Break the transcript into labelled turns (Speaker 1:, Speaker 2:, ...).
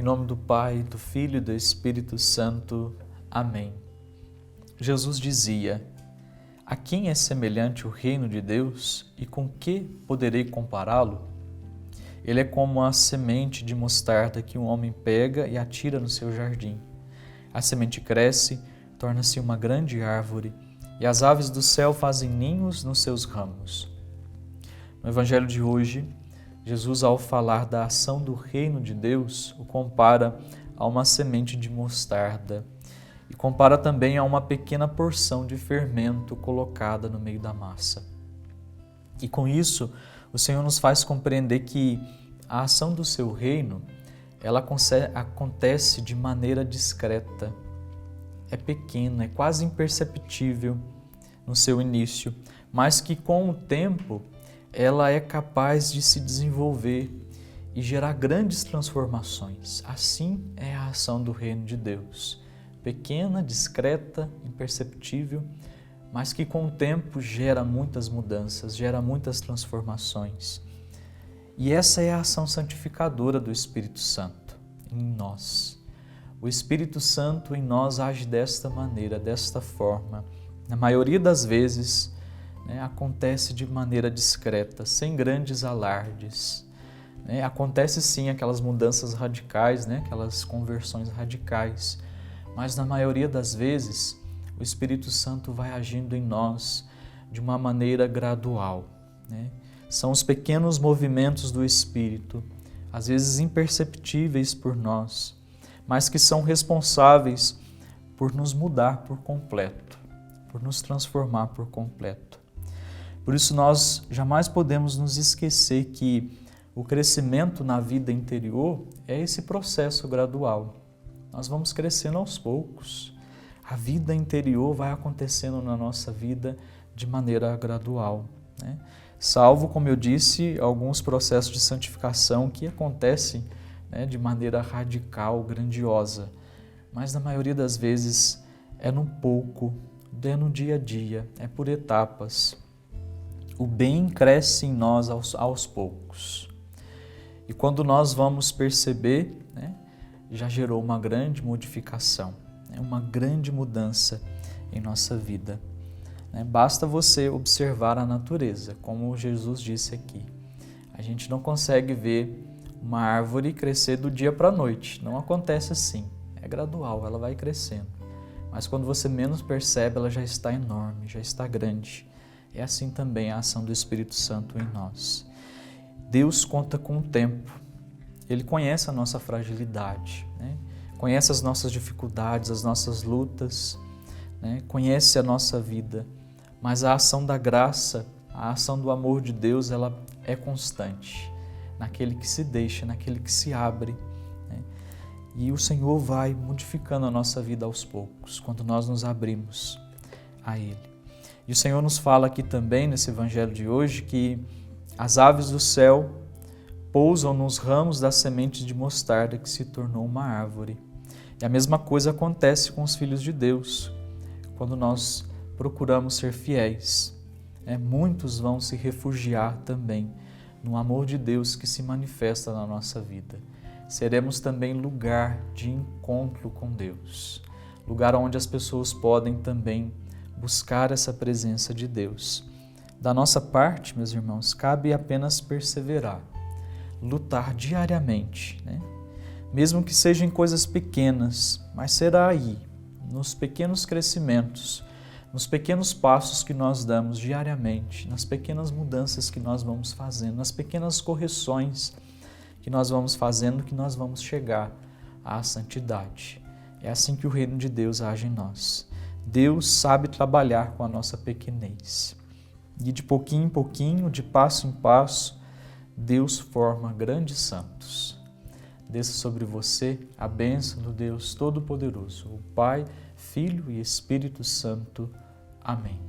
Speaker 1: Em nome do Pai, do Filho e do Espírito Santo. Amém. Jesus dizia: a quem é semelhante o reino de Deus e com que poderei compará-lo? Ele é como a semente de mostarda que um homem pega e atira no seu jardim. A semente cresce, torna-se uma grande árvore e as aves do céu fazem ninhos nos seus ramos. No Evangelho de hoje, Jesus, ao falar da ação do reino de Deus, o compara a uma semente de mostarda e compara também a uma pequena porção de fermento colocada no meio da massa. E com isso, o Senhor nos faz compreender que a ação do seu reino, ela acontece de maneira discreta, é pequena, é quase imperceptível no seu início, mas que com o tempo ela é capaz de se desenvolver e gerar grandes transformações. Assim é a ação do reino de Deus. Pequena, discreta, imperceptível, mas que com o tempo gera muitas mudanças, gera muitas transformações. E essa é a ação santificadora do Espírito Santo em nós. O Espírito Santo em nós age desta maneira, desta forma. Na maioria das vezes, acontece de maneira discreta, sem grandes alardes. Acontece sim aquelas mudanças radicais, aquelas conversões radicais, mas na maioria das vezes o Espírito Santo vai agindo em nós de uma maneira gradual. São os pequenos movimentos do Espírito, às vezes imperceptíveis por nós, mas que são responsáveis por nos mudar por completo, por nos transformar por completo. Por isso nós jamais podemos nos esquecer que o crescimento na vida interior é esse processo gradual. Nós vamos crescendo aos poucos. A vida interior vai acontecendo na nossa vida de maneira gradual. Salvo, como eu disse, alguns processos de santificação que acontecem de maneira radical, grandiosa. Mas na maioria das vezes é no pouco, é no dia a dia, é por etapas. O bem cresce em nós aos poucos. E quando nós vamos perceber, já gerou uma grande modificação, uma grande mudança em nossa vida. Basta você observar a natureza, como Jesus disse aqui. A gente não consegue ver uma árvore crescer do dia para a noite. Não acontece assim. É gradual, ela vai crescendo. Mas quando você menos percebe, ela já está enorme, já está grande. É assim também a ação do Espírito Santo em nós. Deus conta com o tempo. Ele conhece a nossa fragilidade, conhece as nossas dificuldades, as nossas lutas, conhece a nossa vida. Mas a ação da graça, a ação do amor de Deus, ela é constante naquele que se deixa, naquele que se abre. E o Senhor vai modificando a nossa vida aos poucos, quando nós nos abrimos a Ele. E o Senhor nos fala aqui também, nesse Evangelho de hoje, que as aves do céu pousam nos ramos da semente de mostarda que se tornou uma árvore. E a mesma coisa acontece com os filhos de Deus, quando nós procuramos ser fiéis. Muitos vão se refugiar também no amor de Deus que se manifesta na nossa vida. Seremos também lugar de encontro com Deus, lugar onde as pessoas podem também buscar essa presença de Deus. Da nossa parte, meus irmãos, cabe apenas perseverar, lutar diariamente, mesmo que sejam em coisas pequenas, mas será aí, nos pequenos crescimentos, nos pequenos passos que nós damos diariamente, nas pequenas mudanças que nós vamos fazendo, nas pequenas correções que nós vamos fazendo, que nós vamos chegar à santidade. É assim que o reino de Deus age em nós. Deus sabe trabalhar com a nossa pequenez. E de pouquinho em pouquinho, de passo em passo, Deus forma grandes santos. Desça sobre você a bênção do Deus Todo-Poderoso, o Pai, Filho e Espírito Santo. Amém.